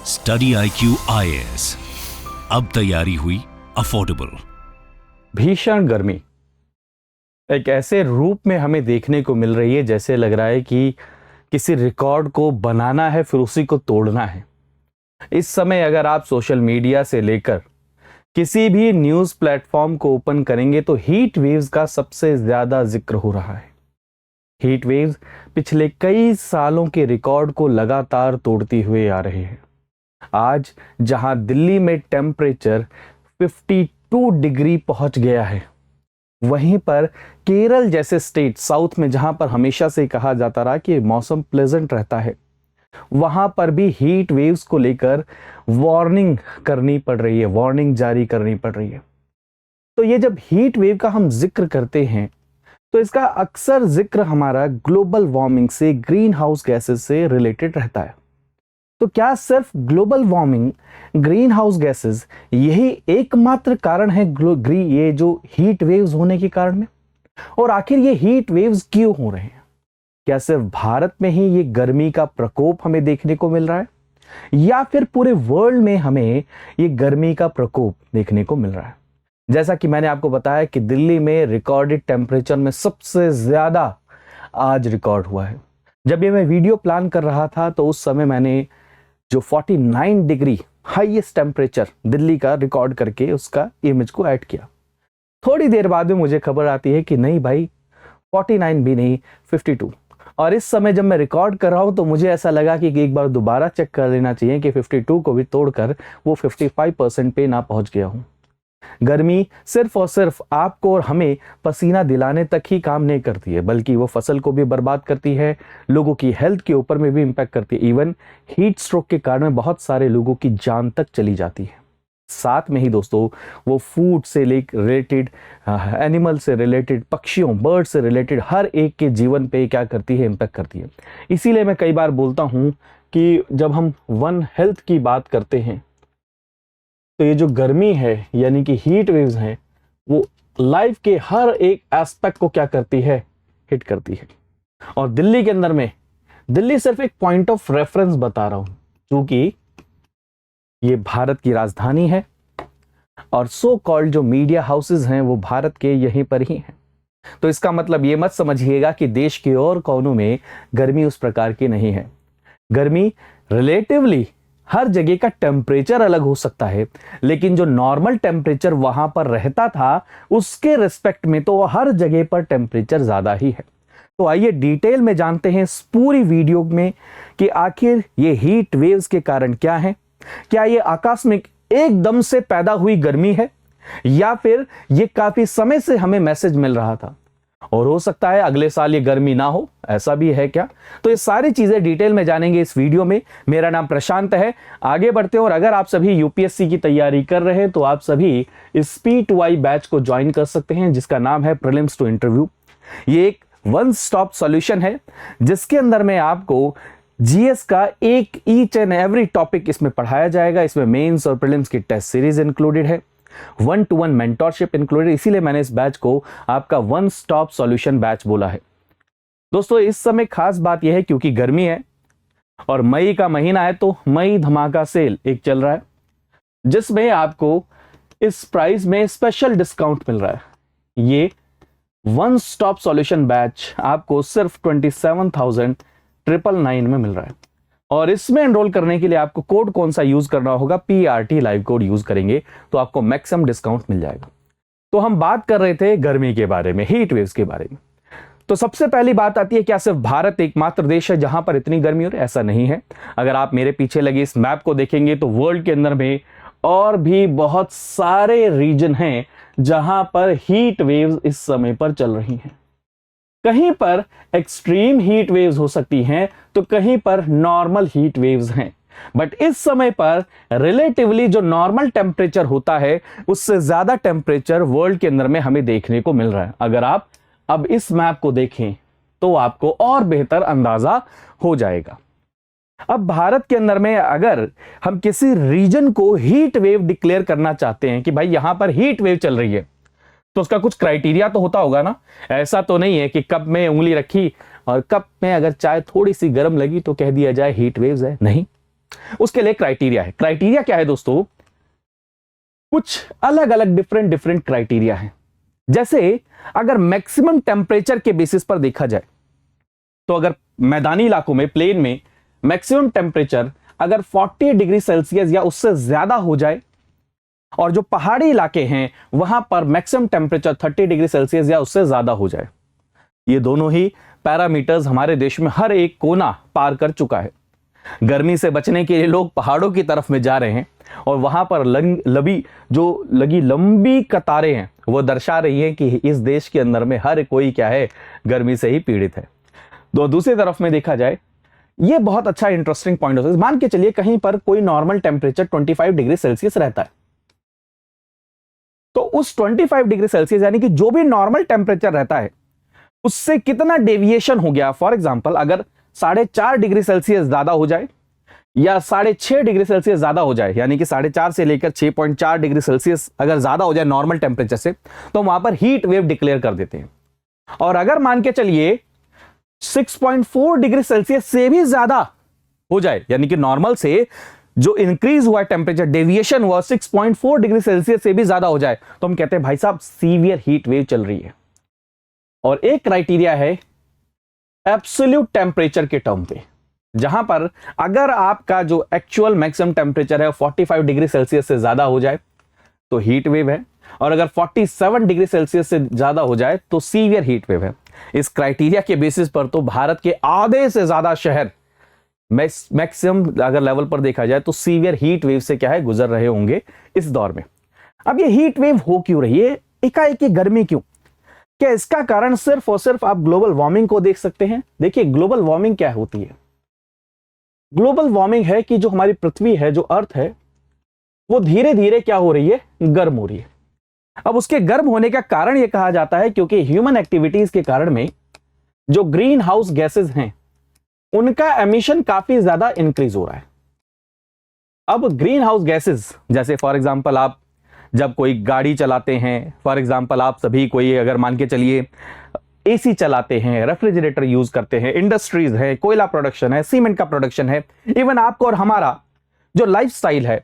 Study IQ IAS, अब तैयारी हुई अफोर्डेबल। भीषण गर्मी एक ऐसे रूप में हमें देखने को मिल रही है जैसे लग रहा है कि किसी रिकॉर्ड को बनाना है फिर उसी को तोड़ना है। इस समय अगर आप सोशल मीडिया से लेकर किसी भी न्यूज प्लेटफॉर्म को ओपन करेंगे तो हीट वेव्स का सबसे ज्यादा जिक्र हो रहा है। हीट वेव्स पिछले कई सालों के रिकॉर्ड को लगातार तोड़ती हुए आ रहे हैं। आज जहां दिल्ली में टेम्परेचर 52 डिग्री पहुंच गया है, वहीं पर केरल जैसे स्टेट साउथ में जहां पर हमेशा से कहा जाता रहा कि मौसम प्लेजेंट रहता है, वहां पर भी हीट वेव्स को लेकर वार्निंग करनी पड़ रही है, वार्निंग जारी करनी पड़ रही है। तो ये जब हीट वेव का हम जिक्र करते हैं तो इसका अक्सर जिक्र हमारा ग्लोबल वार्मिंग से, ग्रीन हाउस गैसेस से रिलेटेड रहता है। तो क्या सिर्फ global warming, green house gases यही एकमात्र कारण है ये जो हीट वेव्स होने के कारण में? और आखिर ये हीट वेव्स क्यों हो रहे हैं? क्या सिर्फ भारत में ही ये गर्मी का प्रकोप हमें देखने को मिल रहा है या फिर पूरे वर्ल्ड में हमें ये गर्मी का प्रकोप देखने को मिल रहा है? जैसा कि मैंने आपको बताया कि दिल्ली में रिकॉर्डेड टेम्परेचर में सबसे ज्यादा आज रिकॉर्ड हुआ है। जब ये मैं वीडियो प्लान कर रहा था तो उस समय मैंने जो 49 डिग्री हाईएस्ट टेम्परेचर दिल्ली का रिकॉर्ड करके उसका इमेज को ऐड किया। थोड़ी देर बाद में मुझे खबर आती है कि नहीं भाई, 49 भी नहीं, 52। और इस समय जब मैं रिकॉर्ड कर रहा हूं तो मुझे ऐसा लगा कि एक बार दोबारा चेक कर लेना चाहिए कि 52 को भी तोड़कर वो 55% पे ना पहुंच गया हूं। गर्मी सिर्फ और सिर्फ आपको और हमें पसीना दिलाने तक ही काम नहीं करती है, बल्कि वो फसल को भी बर्बाद करती है, लोगों की हेल्थ के ऊपर में भी इंपैक्ट करती है। इवन हीट स्ट्रोक के कारण बहुत सारे लोगों की जान तक चली जाती है। साथ में ही दोस्तों वो फूड से रिलेटेड, एनिमल से रिलेटेड, पक्षियों, बर्ड से रिलेटेड हर एक के जीवन पे क्या करती है, इंपैक्ट करती है। इसीलिए मैं कई बार बोलता हूं कि जब हम वन हेल्थ की बात करते हैं तो ये जो गर्मी है यानी कि हीट वेव्स हैं, वो लाइफ के हर एक एस्पेक्ट को क्या करती है, हिट करती है। और दिल्ली के अंदर में, दिल्ली सिर्फ एक पॉइंट ऑफ रेफरेंस बता रहा हूं क्योंकि ये भारत की राजधानी है और सो कॉल्ड जो मीडिया हाउसेस हैं वो भारत के यहीं पर ही हैं। तो इसका मतलब ये मत समझिएगा कि देश के और कोनों में गर्मी उस प्रकार की नहीं है। गर्मी रिलेटिवली हर जगह का टेम्परेचर अलग हो सकता है, लेकिन जो नॉर्मल टेम्परेचर वहां पर रहता था उसके रिस्पेक्ट में तो हर जगह पर टेम्परेचर ज्यादा ही है। तो आइए डिटेल में जानते हैं इस पूरी वीडियो में कि आखिर ये हीट वेव्स के कारण क्या है। क्या ये आकस्मिक एकदम से पैदा हुई गर्मी है या फिर ये काफी समय से हमें मैसेज मिल रहा था और हो सकता है अगले साल ये गर्मी ना हो, ऐसा भी है क्या? तो ये सारी चीजें डिटेल में जानेंगे इस वीडियो में। मेरा नाम प्रशांत है। आगे बढ़ते हैं और अगर आप सभी यूपीएससी की तैयारी कर रहे हैं तो आप सभी इस P2I बैच को ज्वाइन कर सकते हैं जिसका नाम है प्रीलिम्स टू इंटरव्यू। ये एक वन स्टॉप सॉल्यूशन है जिसके अंदर में आपको जीएस का एक ईच एंड एवरी टॉपिक इसमें पढ़ाया जाएगा। इसमें मेंस और प्रीलिम्स की टेस्ट सीरीज इंक्लूडेड है, 1-to-1 मेंटरशिप इंक्लूडेड। इसीलिए मैंने इस बैच को आपका वन स्टॉप सॉल्यूशन बैच बोला है। दोस्तों इस समय खास बात यह है क्योंकि गर्मी है और मई का महीना है तो मई धमाका सेल एक चल रहा है जिसमें आपको इस प्राइस में स्पेशल डिस्काउंट मिल रहा है। ये वन स्टॉप सॉल्यूशन बैच आपको सिर्फ 27,999 में मिल रहा है और इसमें एनरोल करने के लिए आपको कोड कौन सा यूज करना होगा, PRT लाइव कोड यूज करेंगे तो आपको मैक्सिमम डिस्काउंट मिल जाएगा। तो हम बात कर रहे थे गर्मी के बारे में, हीट वेव्स के बारे में। तो सबसे पहली बात आती है, क्या सिर्फ भारत एकमात्र देश है जहां पर इतनी गर्मी हो रही है? ऐसा नहीं है। अगर आप मेरे पीछे लगे इस मैप को देखेंगे तो वर्ल्ड के अंदर में और भी बहुत सारे रीजन हैं जहां पर हीट वेव्स इस समय पर चल रही हैं। कहीं पर एक्सट्रीम हीट वेव्स हो सकती हैं तो कहीं पर नॉर्मल हीट वेव्स हैं, बट इस समय पर रिलेटिवली जो नॉर्मल टेम्परेचर होता है उससे ज्यादा टेम्परेचर वर्ल्ड के अंदर में हमें देखने को मिल रहा है। अगर आप अब इस मैप को देखें तो आपको और बेहतर अंदाजा हो जाएगा। अब भारत के अंदर में अगर हम किसी रीजन को हीट वेव डिक्लेयर करना चाहते हैं कि भाई यहां पर हीट वेव चल रही है तो उसका कुछ क्राइटेरिया तो होता होगा ना। ऐसा तो नहीं है कि कप में उंगली रखी और कप में अगर चाय थोड़ी सी गर्म लगी तो कह दिया जाए हीट वेव्स है। नहीं, उसके लिए क्राइटेरिया है। क्राइटेरिया क्या है दोस्तों? कुछ अलग अलग डिफरेंट क्राइटेरिया है। जैसे अगर मैक्सिमम टेम्परेचर के बेसिस पर देखा जाए तो अगर मैदानी इलाकों में, प्लेन में मैक्सिमम टेम्परेचर अगर 40 डिग्री सेल्सियस या उससे ज्यादा हो जाए, और जो पहाड़ी इलाके हैं वहां पर मैक्सिमम टेम्परेचर 30 डिग्री सेल्सियस या उससे ज्यादा हो जाए, ये दोनों ही पैरामीटर्स हमारे देश में हर एक कोना पार कर चुका है। गर्मी से बचने के लिए लोग पहाड़ों की तरफ में जा रहे हैं और वहां पर लगी लंबी कतारें हैं, वो दर्शा रही है कि इस देश के अंदर में हर कोई क्या है, गर्मी से ही पीड़ित है। तो दूसरी तरफ में देखा जाए, ये बहुत अच्छा इंटरेस्टिंग पॉइंट होता है। मान के चलिए कहीं पर कोई नॉर्मल टेम्परेचर 25 डिग्री सेल्सियस रहता है, तो उस 25 डिग्री सेल्सियस यानी कि जो भी नॉर्मल टेम्परेचर रहता है उससे कितना डेविएशन हो गया। फॉर एग्जांपल अगर 4.5 डिग्री सेल्सियस ज्यादा हो जाए या 6.5 डिग्री सेल्सियस ज्यादा हो जाए, यानी कि 4.5 से लेकर 6.4 डिग्री सेल्सियस अगर ज्यादा हो जाए नॉर्मल टेम्परेचर से, तो वहां पर हीट वेव डिक्लेयर कर देते हैं। और अगर मान के चलिए 6.4 डिग्री सेल्सियस से भी ज्यादा हो जाए, यानी कि नॉर्मल से जो इंक्रीज हुआ टेम्परेचर, डेविएशन हुआ 6.4 डिग्री सेल्सियस से भी ज्यादा हो जाए, तो हम कहते हैं भाई साहब सीवियर हीट वेव चल रही है। और एक क्राइटेरिया है एब्सोल्यूट टेम्परेचर के टर्म पे, जहां पर अगर आपका जो एक्चुअल मैक्सिमम टेम्परेचर है 45 डिग्री सेल्सियस से ज्यादा हो जाए तो हीट वेव है, और अगर 47 डिग्री सेल्सियस से ज्यादा हो जाए तो सीवियर हीट वेव है। इस क्राइटेरिया के बेसिस पर तो भारत के आधे से ज्यादा शहर मैक्सिमम अगर लेवल पर देखा जाए तो सीवियर हीट वेव से क्या है, गुजर रहे होंगे इस दौर में। अब ये हीट वेव हो क्यों रही है, एकाएक गर्मी क्यों? क्या इसका कारण सिर्फ और सिर्फ आप ग्लोबल वार्मिंग को देख सकते हैं? देखिए ग्लोबल वार्मिंग क्या होती है। ग्लोबल वार्मिंग है कि जो हमारी पृथ्वी है, जो अर्थ है, वो धीरे धीरे क्या हो रही है, गर्म हो रही है। अब उसके गर्म होने का कारण यह कहा जाता है क्योंकि ह्यूमन एक्टिविटीज के कारण में जो ग्रीन हाउस गैसेज हैं उनका एमिशन काफी ज्यादा इंक्रीज हो रहा है। अब ग्रीन हाउस गैसेज जैसे फॉर एग्जांपल आप जब कोई गाड़ी चलाते हैं, फॉर एग्जांपल आप सभी कोई अगर मान के चलिए एसी चलाते हैं, रेफ्रिजरेटर यूज करते हैं, इंडस्ट्रीज है, कोयला प्रोडक्शन है, सीमेंट का प्रोडक्शन है, इवन आपको और हमारा जो लाइफस्टाइल है,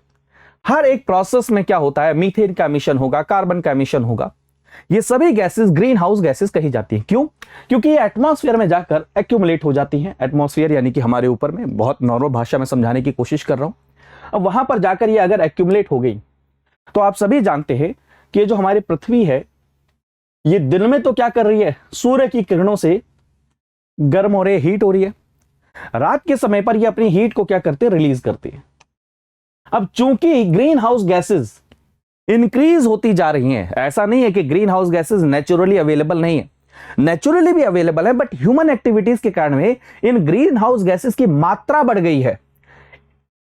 हर एक प्रोसेस में क्या होता है, मीथेन का एमिशन होगा, कार्बन का एमिशन होगा। ये सभी गैसेस ग्रीन हाउस गैसेस कही जाती हैं। क्यों? क्योंकि ये एटमॉस्फेयर में जाकर एक्यूमुलेट हो जाती हैं। एटमॉस्फेयर यानी कि हमारे ऊपर में, बहुत नॉर्मल भाषा में समझाने की कोशिश कर रहा हूं। अब वहां पर जाकर ये अगर एक्यूमुलेट हो गई तो आप सभी जानते हैं कि जो हमारी पृथ्वी है ये दिन में तो क्या कर रही है, सूर्य की किरणों से गर्म हो रही है, हीट हो रही है। रात के समय पर ये अपनी हीट को क्या करते हैं, रिलीज करती है। अब चूंकि ग्रीन हाउस गैसेस इंक्रीज होती जा रही हैं, ऐसा नहीं है कि green house gases naturally available नहीं है, नेचुरली भी अवेलेबल है, बट ह्यूमन एक्टिविटीज के कारण में इन ग्रीन हाउस गैसेस की मात्रा बढ़ गई है,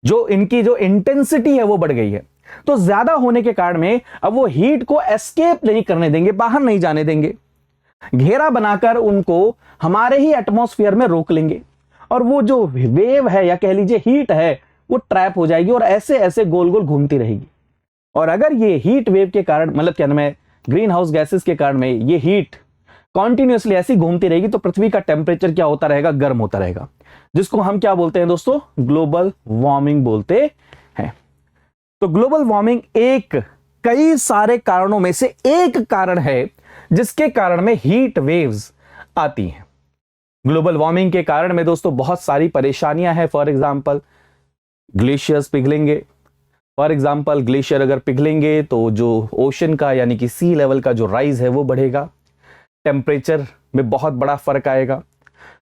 जो इनकी जो इंटेंसिटी है वो बढ़ गई है। तो ज्यादा होने के कारण में अब वो हीट को एस्केप नहीं करने देंगे, बाहर नहीं जाने देंगे, घेरा बनाकर उनको हमारे ही एटमॉस्फेयर में रोक लेंगे, और वो जो वेव है या कह लीजिए हीट है वो ट्रैप हो जाएगी और ऐसे ऐसे गोल गोल घूमती रहेगी। और अगर ये हीट वेव के कारण, मतलब क्या नाम है, ग्रीन हाउस गैसेस के कारण में ये हीट कॉन्टिन्यूसली ऐसी घूमती रहेगी तो पृथ्वी का टेम्परेचर क्या होता रहेगा, गर्म होता रहेगा, जिसको हम क्या बोलते हैं दोस्तों, ग्लोबल वार्मिंग बोलते हैं। तो ग्लोबल वार्मिंग एक कई सारे कारणों में से एक कारण है जिसके कारण में हीट वेव्स आती हैं। ग्लोबल वार्मिंग के कारण में दोस्तों बहुत सारी परेशानियां हैं। फॉर एग्जांपल ग्लेशियर्स पिघलेंगे, फॉर एग्जांपल ग्लेशियर अगर पिघलेंगे तो जो ओशन का यानी कि सी लेवल का जो राइज है वो बढ़ेगा, टेम्परेचर में बहुत बड़ा फर्क आएगा।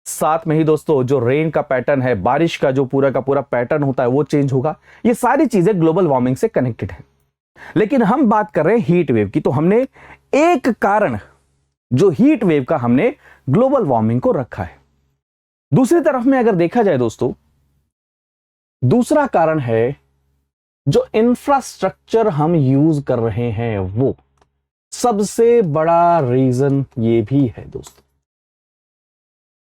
साथ में ही दोस्तों जो रेन का पैटर्न है, बारिश का जो पूरा का पूरा पैटर्न होता है वो चेंज होगा। ये सारी चीजें ग्लोबल वार्मिंग से कनेक्टेड है। लेकिन हम बात कर रहे हैं हीट वेव की, तो हमने एक कारण जो हीट वेव का हमने ग्लोबल वार्मिंग को रखा है। दूसरी तरफ में अगर देखा जाए दोस्तों, दूसरा कारण है जो इंफ्रास्ट्रक्चर हम यूज कर रहे हैं, वो सबसे बड़ा रीजन ये भी है दोस्तों।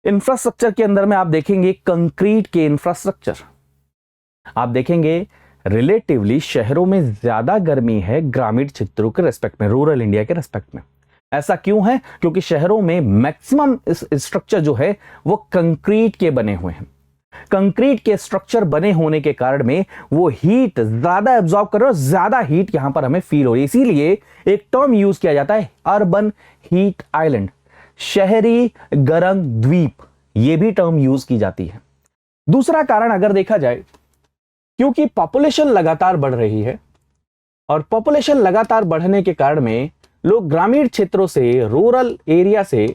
इंफ्रास्ट्रक्चर के अंदर में आप देखेंगे कंक्रीट के इंफ्रास्ट्रक्चर, आप देखेंगे रिलेटिवली शहरों में ज्यादा गर्मी है ग्रामीण क्षेत्रों के रेस्पेक्ट में, रूरल इंडिया के रेस्पेक्ट में। ऐसा क्यों है? क्योंकि शहरों में मैक्सिमम स्ट्रक्चर जो है वो कंक्रीट के बने हुए हैं। कंक्रीट के स्ट्रक्चर बने होने के कारण में वो हीट ज्यादा एब्जॉर्ब कर रहे हो, ज्यादा हीट यहां पर हमें फील हो रही है। इसीलिए एक टर्म यूज किया जाता है अर्बन हीट आइलैंड, शहरी गर्म द्वीप, ये भी टर्म यूज की जाती है। दूसरा कारण अगर देखा जाए, क्योंकि पॉपुलेशन लगातार बढ़ रही है और पॉपुलेशन लगातार बढ़ने के कारण में लोग ग्रामीण क्षेत्रों से, रूरल एरिया से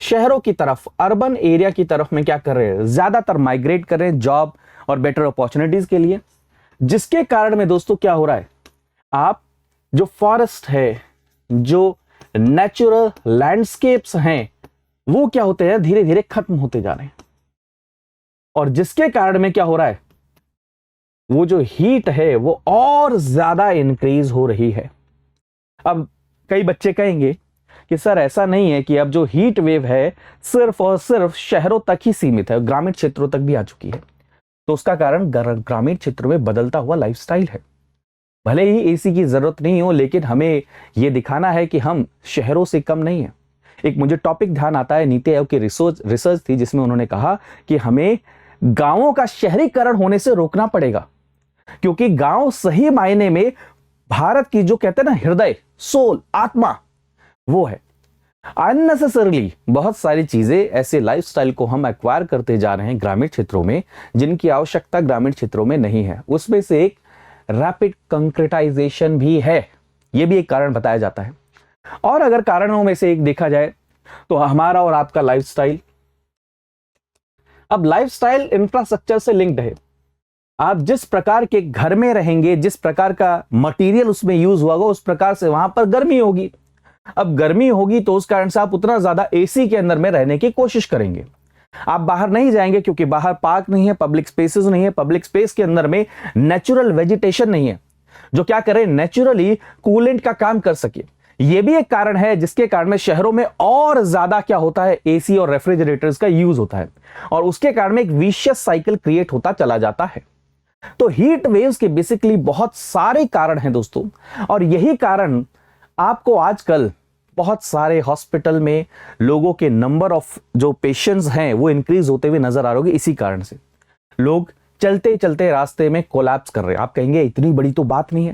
शहरों की तरफ, अर्बन एरिया की तरफ में क्या कर रहे हैं, ज्यादातर माइग्रेट कर रहे हैं जॉब और बेटर अपॉर्चुनिटीज के लिए। जिसके कारण में दोस्तों क्या हो रहा है, आप जो फॉरेस्ट है, जो नेचुरल लैंडस्केप्स हैं, वो क्या होते हैं, धीरे धीरे खत्म होते जा रहे हैं। और जिसके कारण में क्या हो रहा है, वो जो हीट है वो और ज्यादा इंक्रीज हो रही है। अब कई बच्चे कहेंगे कि सर ऐसा नहीं है कि अब जो हीट वेव है सिर्फ और सिर्फ शहरों तक ही सीमित है, ग्रामीण क्षेत्रों तक भी आ चुकी है। तो उसका कारण ग्रामीण क्षेत्रों में बदलता हुआ लाइफस्टाइल है। भले ही एसी की जरूरत नहीं हो, लेकिन हमें यह दिखाना है कि हम शहरों से कम नहीं है। एक मुझे टॉपिक ध्यान आता है, नीति आयोग की रिसर्च थी जिसमें उन्होंने कहा कि हमें गांवों का शहरीकरण होने से रोकना पड़ेगा, क्योंकि गांव सही मायने में भारत की जो कहते हैं ना हृदय, सोल, आत्मा, वो है। अननेसेसरली बहुत सारी चीजें, ऐसे लाइफस्टाइल को हम एक्वायर करते जा रहे हैं ग्रामीण क्षेत्रों में, जिनकी आवश्यकता ग्रामीण क्षेत्रों में नहीं है। उसमें से एक रैपिड कंक्रीटाइजेशन भी है, यह भी एक कारण बताया जाता है। और अगर कारणों में से एक देखा जाए तो हमारा और आपका लाइफस्टाइल। अब लाइफस्टाइल इंफ्रास्ट्रक्चर से लिंक्ड है। आप जिस प्रकार के घर में रहेंगे, जिस प्रकार का मटेरियल उसमें यूज हुआ होगा, उस प्रकार से वहां पर गर्मी होगी। अब गर्मी होगी तो उस कारण से आप उतना ज्यादा एसी के अंदर में रहने की कोशिश करेंगे। आप बाहर नहीं जाएंगे क्योंकि बाहर पार्क नहीं है, पब्लिक स्पेसेस नहीं है, पब्लिक स्पेस के अंदर में नेचुरल वेजिटेशन नहीं है जो क्या करे, नेचुरली कूलेंट का काम कर सके। यह भी एक कारण है जिसके कारण में शहरों में और ज्यादा क्या होता है, एसी और रेफ्रिजरेटर्स का यूज होता है, और उसके कारण में एक विशियस साइकिल क्रिएट होता चला जाता है। तो हीट वेव्स के बेसिकली बहुत सारे कारण हैं दोस्तों, और यही कारण आपको आजकल बहुत सारे हॉस्पिटल में लोगों के नंबर ऑफ जो पेशेंट्स हैं वो इंक्रीज होते हुए नजर आ रहे होंगे। इसी कारण से लोग चलते चलते रास्ते में कोलैप्स कर रहे हैं। आप कहेंगे इतनी बड़ी तो बात नहीं है।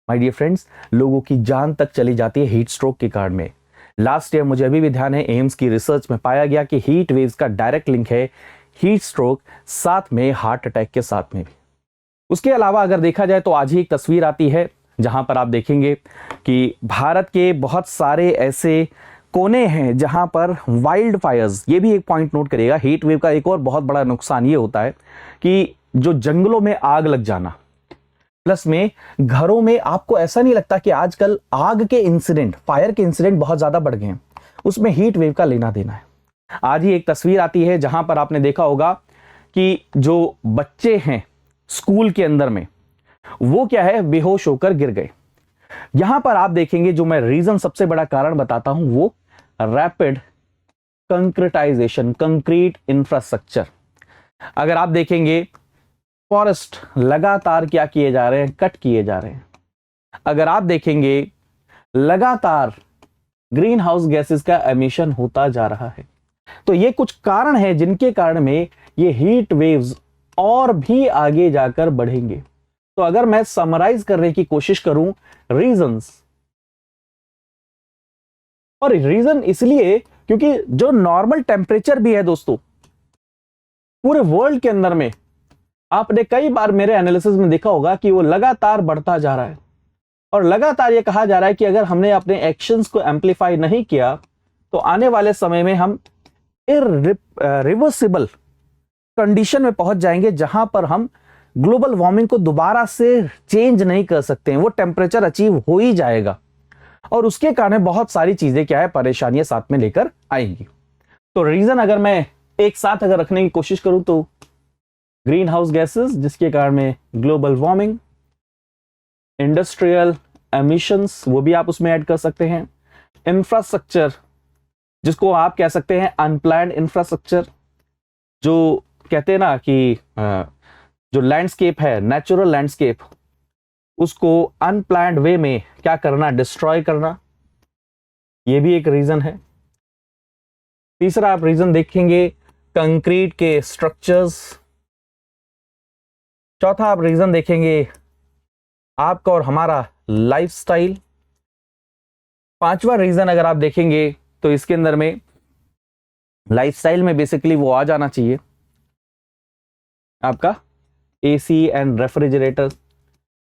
माय डियर फ्रेंड्स, लोगों की जान तक चली जाती है हीट स्ट्रोक के कारण में। लास्ट ईयर, मुझे अभी भी ध्यान है, एम्स की रिसर्च में पाया गया कि हीट वेव्स का डायरेक्ट लिंक है हीट स्ट्रोक, साथ में हार्ट अटैक के साथ में भी। उसके अलावा अगर देखा जाए तो आज ही एक तस्वीर आती है जहां पर आप देखेंगे कि भारत के बहुत सारे ऐसे कोने हैं जहां पर वाइल्ड फायर्स, ये भी एक पॉइंट नोट करिएगा, हीट वेव का एक और बहुत बड़ा नुकसान ये होता है कि जो जंगलों में आग लग जाना, प्लस में घरों में, आपको ऐसा नहीं लगता कि आजकल आग के इंसिडेंट, फायर के इंसिडेंट बहुत ज्यादा बढ़ गए हैं, उसमें हीट वेव का लेना देना है। आज ही एक तस्वीर आती है जहां पर आपने देखा होगा कि जो बच्चे हैं स्कूल के अंदर में, वो क्या है, बेहोश होकर गिर गए। यहां पर आप देखेंगे, जो मैं रीजन सबसे बड़ा कारण बताता हूं, वो रैपिड कंक्रीटाइजेशन, कंक्रीट इंफ्रास्ट्रक्चर। अगर आप देखेंगे फॉरेस्ट लगातार क्या किए जा रहे हैं, कट किए जा रहे हैं। अगर आप देखेंगे लगातार ग्रीन हाउस गैसेस का एमिशन होता जा रहा है। तो ये कुछ कारण है जिनके कारण में ये हीट वेव्स और भी आगे जाकर बढ़ेंगे। तो अगर मैं समराइज करने की कोशिश करूं रीजंस, और रीजन इसलिए क्योंकि जो नॉर्मल टेम्परेचर भी है दोस्तों पूरे वर्ल्ड के अंदर में, आपने कई बार मेरे एनालिसिस में देखा होगा कि वो लगातार बढ़ता जा रहा है। और लगातार ये कहा जा रहा है कि अगर हमने अपने एक्शंस को एम्पलीफाई नहीं किया तो आने वाले समय में हम इरिवर्सिबल कंडीशन में पहुंच जाएंगे जहां पर हम ग्लोबल वार्मिंग को दोबारा से चेंज नहीं कर सकते हैं। वो टेम्परेचर अचीव हो ही जाएगा और उसके कारण बहुत सारी चीजें क्या है, परेशानियां साथ में लेकर आएंगी। तो रीजन अगर मैं एक साथ अगर रखने की कोशिश करूं तो ग्रीन हाउस गैसेस, जिसके कारण में ग्लोबल वार्मिंग, इंडस्ट्रियल एमिशंस, वो भी आप उसमें ऐड कर सकते हैं, इंफ्रास्ट्रक्चर जिसको आप कह सकते हैं अनप्लान्ड इंफ्रास्ट्रक्चर, जो कहते हैं ना कि जो लैंडस्केप है, नेचुरल लैंडस्केप, उसको अनप्लान्ड वे में क्या करना, डिस्ट्रॉय करना, ये भी एक रीजन है। तीसरा आप रीजन देखेंगे कंक्रीट के स्ट्रक्चर्स, चौथा आप रीजन देखेंगे आपका और हमारा लाइफस्टाइल। पांचवा रीजन अगर आप देखेंगे तो इसके अंदर में लाइफस्टाइल में बेसिकली वो आ जाना चाहिए आपका एसी एंड रेफ्रिजरेटर।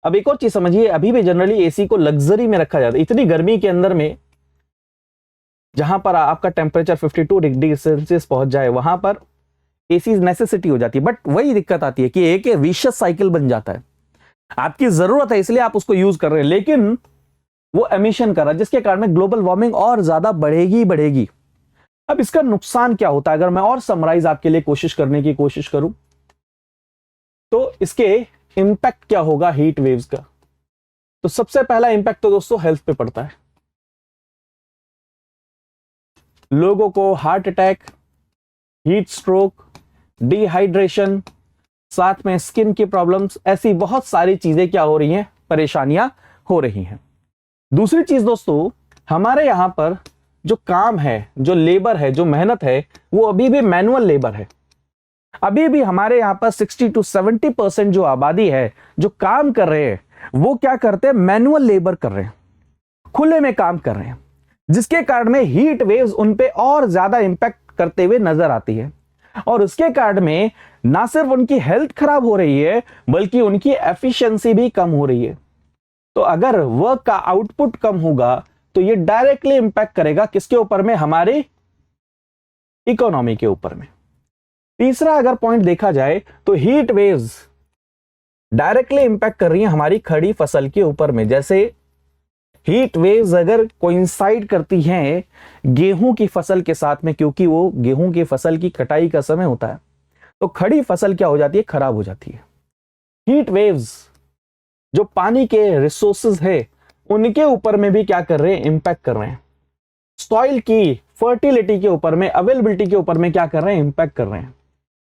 अब एक और चीज समझिए, अभी भी जनरली एसी को लग्जरी में रखा जाता है। इतनी गर्मी के अंदर में जहां पर आपका टेम्परेचर 52 डिग्री सेल्सियस पहुंच जाए वहां पर एसी नेसेसिटी हो जाती है। बट वही दिक्कत आती है कि एक विशियस साइकिल बन जाता है। आपकी जरूरत है इसलिए आप उसको यूज कर रहे हैं, लेकिन वो एमिशन कर रहा है जिसके कारण ग्लोबल वार्मिंग और ज्यादा बढ़ेगी बढ़ेगी। अब इसका नुकसान क्या होता है अगर मैं और समराइज आपके लिए करने की कोशिश करूं तो इसके इंपैक्ट क्या होगा हीट वेव्स का। तो सबसे पहला इंपैक्ट तो दोस्तों हेल्थ पे पड़ता है। लोगों को heart attack, heat stroke, dehydration, साथ में स्किन की प्रॉब्लम्स, ऐसी बहुत सारी चीजें क्या हो रही हैं, परेशानियां हो रही हैं। दूसरी चीज दोस्तों, हमारे यहां पर जो काम है, जो लेबर है, जो मेहनत है, वो अभी भी मैनुअल लेबर है। अभी भी हमारे यहां पर 60 to 70% जो आबादी है, जो काम कर रहे हैं, वो क्या करते हैं, मैनुअल लेबर कर रहे हैं, खुले में काम कर रहे हैं, जिसके कारण में हीट वेव्स उन पे और ज्यादा इंपैक्ट करते हुए नजर आती है। और उसके कारण में ना सिर्फ उनकी हेल्थ खराब हो रही है बल्कि उनकी एफिशिएंसी भी कम हो रही है। तो अगर वर्क का आउटपुट कम होगा तो ये डायरेक्टली इंपैक्ट करेगा किसके ऊपर में, हमारे इकोनॉमी के ऊपर में। तीसरा अगर पॉइंट देखा जाए तो हीट वेव्स डायरेक्टली इंपैक्ट कर रही है हमारी खड़ी फसल के ऊपर में। जैसे हीट वेव्स अगर कोइंसाइड करती हैं गेहूं की फसल के साथ में, क्योंकि वो गेहूं की फसल की कटाई का समय होता है, तो खड़ी फसल क्या हो जाती है, खराब हो जाती है। हीट वेव्स जो पानी के रिसोर्सेज है उनके ऊपर में भी क्या कर रहे हैं, इंपैक्ट कर रहे हैं। सॉइल की फर्टिलिटी के ऊपर में, अवेलेबिलिटी के ऊपर में क्या कर रहे हैं, इंपैक्ट कर रहे हैं।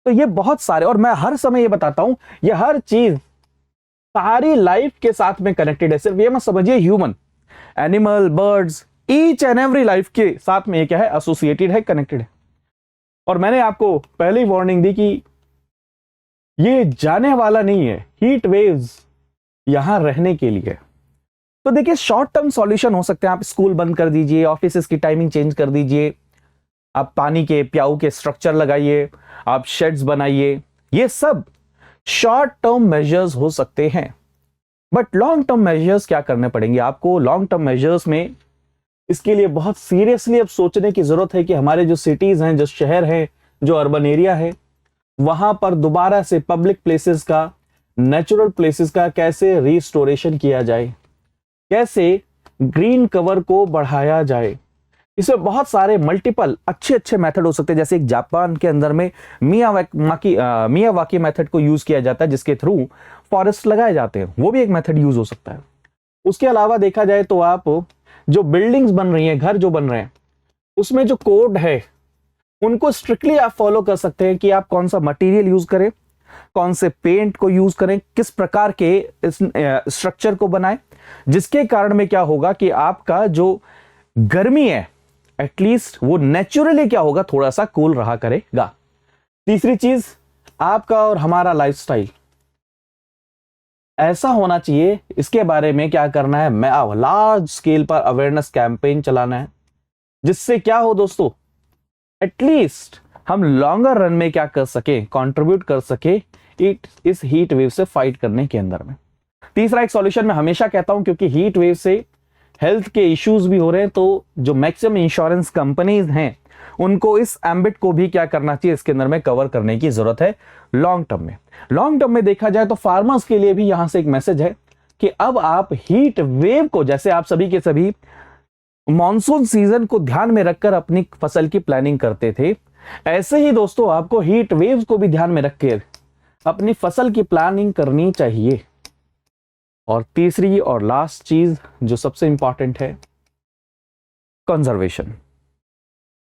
तो ये बहुत सारे, और मैं हर समय ये बताता हूं, ये हर चीज सारी लाइफ के साथ में कनेक्टेड है। सिर्फ ये मत समझिए human, animal, birds, each and every life के साथ में ये क्या है, एसोसिएटेड है, कनेक्टेड है। और मैंने आपको पहले ही वार्निंग दी कि ये जाने वाला नहीं है, हीट वेव्स यहां रहने के लिए। तो देखिए शॉर्ट टर्म सॉल्यूशन हो सकते हैं, आप स्कूल बंद कर दीजिए, ऑफिस की टाइमिंग चेंज कर दीजिए, आप पानी के प्याऊ के स्ट्रक्चर लगाइए, आप शेड्स बनाइए, ये सब शॉर्ट टर्म मेजर्स हो सकते हैं। बट लॉन्ग टर्म मेजर्स क्या करने पड़ेंगे आपको। लॉन्ग टर्म मेजर्स में इसके लिए बहुत सीरियसली अब सोचने की जरूरत है कि हमारे जो सिटीज हैं, जो शहर हैं, जो अर्बन एरिया है, वहां पर दोबारा से पब्लिक प्लेसेस का, नेचुरल प्लेसेस का कैसे रिस्टोरेशन किया जाए, कैसे ग्रीन कवर को बढ़ाया जाए। इसमें बहुत सारे मल्टीपल अच्छे मेथड हो सकते हैं। जैसे एक जापान के अंदर में मियावाकी मेथड को यूज किया जाता है, जिसके थ्रू फॉरेस्ट लगाए जाते हैं, वो भी एक मेथड यूज हो सकता है। उसके अलावा देखा जाए तो आप जो बिल्डिंग्स बन रही हैं, घर जो बन रहे हैं, उसमें जो कोड है उनको स्ट्रिक्टली आप फॉलो कर सकते हैं कि आप कौन सा मटेरियल यूज करें, कौन से पेंट को यूज करें, किस प्रकार के इस स्ट्रक्चर को बनाएं, जिसके कारण में क्या होगा कि आपका जो गर्मी है एटलीस्ट वो नेचुरली क्या होगा, थोड़ा सा कूल रहा करेगा। तीसरी चीज, आपका और हमारा लाइफस्टाइल ऐसा होना चाहिए, इसके बारे में क्या करना है, मैं लार्ज स्केल पर अवेयरनेस कैंपेन चलाना है, जिससे क्या हो दोस्तों, एटलीस्ट हम लॉन्गर रन में क्या कर सके, कंट्रीब्यूट कर सके इस हीट वेव से फाइट करने के अंदर में। तीसरा एक सॉल्यूशन मैं हमेशा कहता हूं, क्योंकि हीट वेव से हेल्थ के इश्यूज भी हो रहे हैं, तो जो मैक्सिमम इंश्योरेंस कंपनीज हैं उनको इस एम्बिट को भी क्या करना चाहिए, इसके अंदर में कवर करने की जरूरत है लॉन्ग टर्म में। लॉन्ग टर्म में देखा जाए तो फार्मर्स के लिए भी यहां से एक मैसेज है कि अब आप हीट वेव को, जैसे आप सभी के सभी मॉनसून सीजन को ध्यान में रखकर अपनी फसल की प्लानिंग करते थे, ऐसे ही दोस्तों आपको हीट वेव्स को भी ध्यान में रखकर अपनी फसल की प्लानिंग करनी चाहिए। और तीसरी और लास्ट चीज जो सबसे इंपॉर्टेंट है, कंजर्वेशन।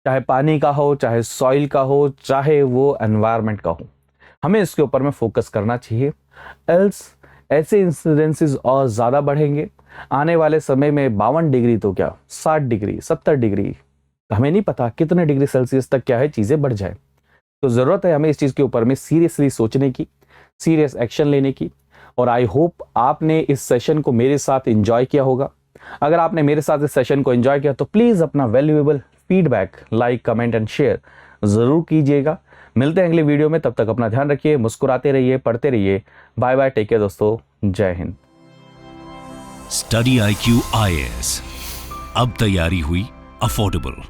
चाहे पानी का हो, चाहे सॉइल का हो, चाहे वो एनवायरनमेंट का हो, हमें इसके ऊपर में फोकस करना चाहिए। एल्स ऐसे इंसिडेंसेस और ज्यादा बढ़ेंगे। आने वाले समय में 52 डिग्री तो क्या 60 डिग्री 70 डिग्री, हमें नहीं पता कितने डिग्री सेल्सियस तक क्या है चीजें बढ़ जाए। तो जरूरत है हमें इस चीज के ऊपर में सीरियसली सोचने की, सीरियस एक्शन लेने की। और आई होप आपने इस सेशन को मेरे साथ एंजॉय किया होगा। अगर आपने मेरे साथ इस सेशन को एंजॉय किया तो प्लीज़ अपना valuable feedback like, comment and share ज़रूर कीजिएगा। मिलते हैं अगले वीडियो में, तब तक अपना ध्यान रखिए, मुस्कुराते रहिए, पढ़ते रहिए। बाय बाय, टेक केयर दोस्तों, जय हिंद। स्टडी IQ IAS, अब तैयारी हुई अफोर्डेबल।